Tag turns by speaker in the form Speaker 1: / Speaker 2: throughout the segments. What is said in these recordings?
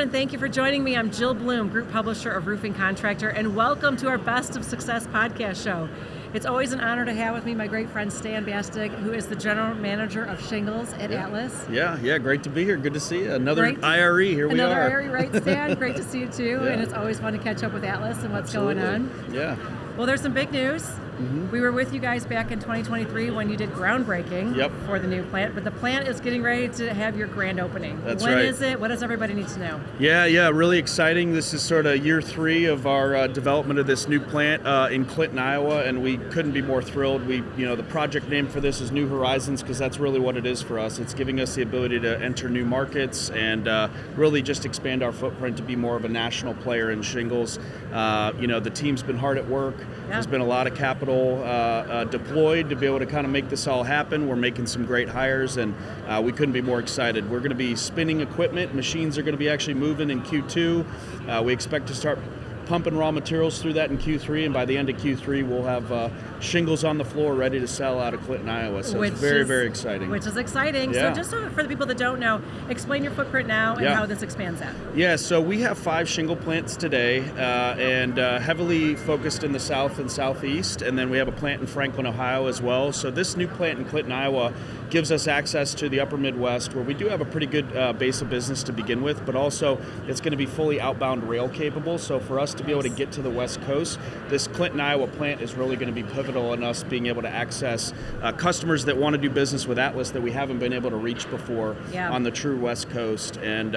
Speaker 1: and thank you for joining me. I'm Jill Bloom, Group Publisher of Roofing Contractor, and welcome to our Best of Success podcast show. It's always an honor to have with me my great friend Stan Bastig, who is the General Manager of Shingles at Atlas.
Speaker 2: Yeah, great to be here. Good to see you. Another IRE, here we are.
Speaker 1: Another IRE, right, Stan? Great to see you too, and it's always fun to catch up with Atlas and what's going on.
Speaker 2: Yeah.
Speaker 1: Well, there's some big news.
Speaker 2: Mm-hmm.
Speaker 1: We were with you guys back in 2023 when you did groundbreaking for the new plant, but the plant is getting ready to have your grand opening.
Speaker 2: That's right.
Speaker 1: When is it? What does everybody need to know?
Speaker 2: Yeah, really exciting. This is sort of year 3 of our development of this new plant in Clinton, Iowa, and we couldn't be more thrilled. The project name for this is New Horizons because that's really what it is for us. It's giving us the ability to enter new markets and really just expand our footprint to be more of a national player in shingles. The team's been hard at work. There's been a lot of capital deployed to be able to kind of make this all happen. We're making some great hires, and we couldn't be more excited. We're going to be spinning equipment. Machines are going to be actually moving in Q2. We expect to start pumping raw materials through that in Q3, and by the end of Q3 we'll have shingles on the floor ready to sell out of Clinton, Iowa. So it's very exciting.
Speaker 1: Which is exciting. Yeah. So just for the people that don't know, explain your footprint now and how this expands that.
Speaker 2: Yeah, so we have 5 shingle plants today and heavily focused in the south and southeast, and then we have a plant in Franklin, Ohio as well. So this new plant in Clinton, Iowa gives us access to the upper Midwest, where we do have a pretty good base of business to begin with, but also it's going to be fully outbound rail capable. So for us to be able to get to the West Coast, this Clinton, Iowa plant is really going to be pivotal in us being able to access customers that want to do business with Atlas that we haven't been able to reach before on the true West Coast. And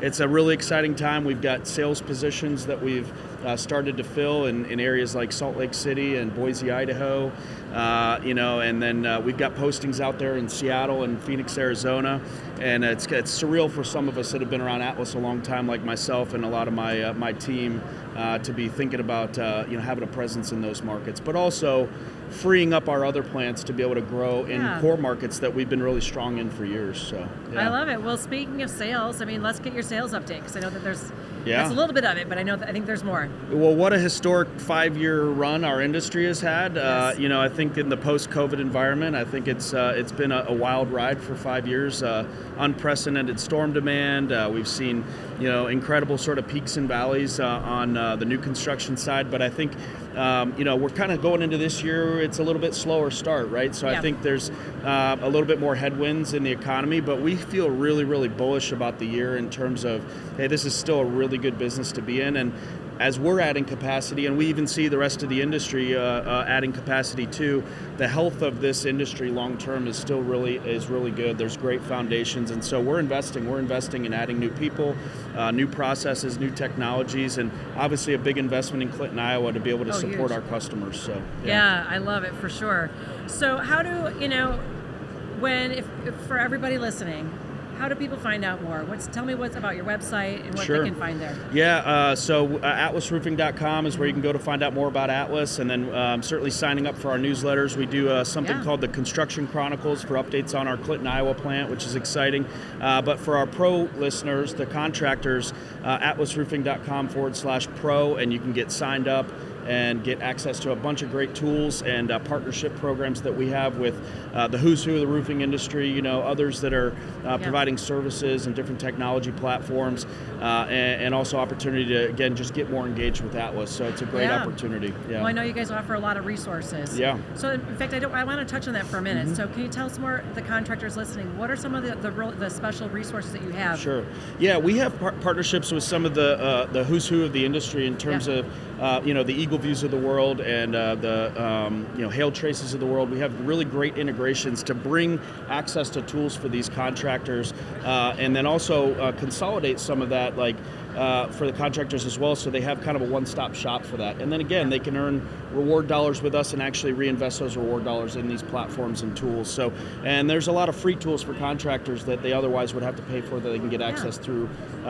Speaker 2: it's a really exciting time. We've got sales positions that we've started to fill in areas like Salt Lake City and Boise, Idaho, and then we've got postings out there in Seattle and Phoenix, Arizona, and it's surreal for some of us that have been around Atlas a long time, like myself and a lot of my team, to be thinking about having a presence in those markets, but also freeing up our other plants to be able to grow in core markets that we've been really strong in for years. So
Speaker 1: I love it. Well, speaking of sales, let's get your sales update, because I know that that's a little bit of it, but I think there's more.
Speaker 2: Well, what a historic 5-year run our industry has had. I think in the post-COVID environment, I think it's been a wild ride for 5 years. Unprecedented storm demand. We've seen incredible sort of peaks and valleys on the new construction side, but I think we're kind of going into this year, it's a little bit slower start, right? So I think there's a little bit more headwinds in the economy, but we feel really, really bullish about the year in terms of, hey, this is still a really good business to be in. And as we're adding capacity, and we even see the rest of the industry adding capacity too, the health of this industry long term is still really good. There's great foundations, and so we're investing in adding new people, new processes, new technologies, and obviously a big investment in Clinton, Iowa to be able to support our customers. So
Speaker 1: yeah, I love it for sure. So how do if for everybody listening, how do people find out more? Tell me what's about your website and what they can find there.
Speaker 2: Yeah, so atlasroofing.com is where you can go to find out more about Atlas, and then certainly signing up for our newsletters. We do something called the Construction Chronicles for updates on our Clinton, Iowa plant, which is exciting. But for our pro listeners, the contractors, atlasroofing.com/pro, and you can get signed up and get access to a bunch of great tools and partnership programs that we have with the who's who of the roofing industry, others that are providing services and different technology platforms, and also opportunity to, again, just get more engaged with Atlas. So it's a great opportunity. Yeah.
Speaker 1: Well, I know you guys offer a lot of resources.
Speaker 2: Yeah.
Speaker 1: So in fact, I want to touch on that for a minute. Mm-hmm. So can you tell us more, the contractors listening, what are some of the special resources that you have?
Speaker 2: Sure. Yeah, we have partnerships with some of the who's who of the industry in terms of the Eagle Views of the world and the Hail Traces of the world. We have really great integrations to bring access to tools for these contractors, and then also consolidate some of that, for the contractors as well, so they have kind of a one-stop shop for that. And then again, they can earn reward dollars with us and actually reinvest those reward dollars in these platforms and tools. So, and there's a lot of free tools for contractors that they otherwise would have to pay for that they can get access through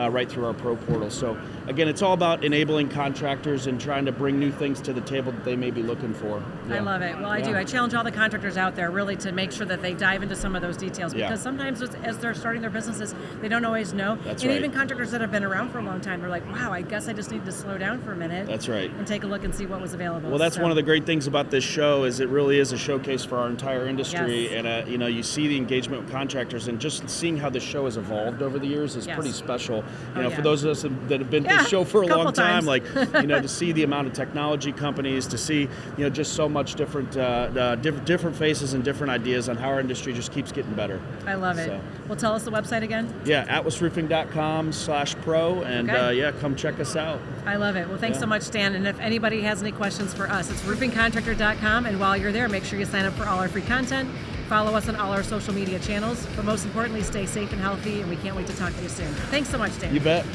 Speaker 2: right through our pro portal. So again, it's all about enabling contractors and trying to bring new things to the table that they may be looking for.
Speaker 1: I love it. Well, I do. I challenge all the contractors out there really to make sure that they dive into some of those details, because sometimes as they're starting their businesses, they don't always know.
Speaker 2: That's
Speaker 1: and
Speaker 2: right.
Speaker 1: even contractors that have been around for a long time, they're like, wow, I guess I just need to slow down for a minute.
Speaker 2: That's right.
Speaker 1: And take a look and see what was available.
Speaker 2: Well, that's one of the great things about this show is it really is a showcase for our entire industry.
Speaker 1: Yes.
Speaker 2: And you see the engagement with contractors, and just seeing how the show has evolved over the years is pretty special. For those of us that have been to the show for a long time, to see the amount of technology companies, to see just so much different different faces and different ideas on how our industry just keeps getting better.
Speaker 1: I love it. Well, tell us the website again.
Speaker 2: Yeah, atlasroofing.com/pro, and come check us out.
Speaker 1: I love it. Well, thanks so much, Stan. And if anybody has any questions for us, it's roofingcontractor.com. And while you're there, make sure you sign up for all our free content. Follow us on all our social media channels. But most importantly, stay safe and healthy. And we can't wait to talk to you soon. Thanks so much, Stan.
Speaker 2: You bet.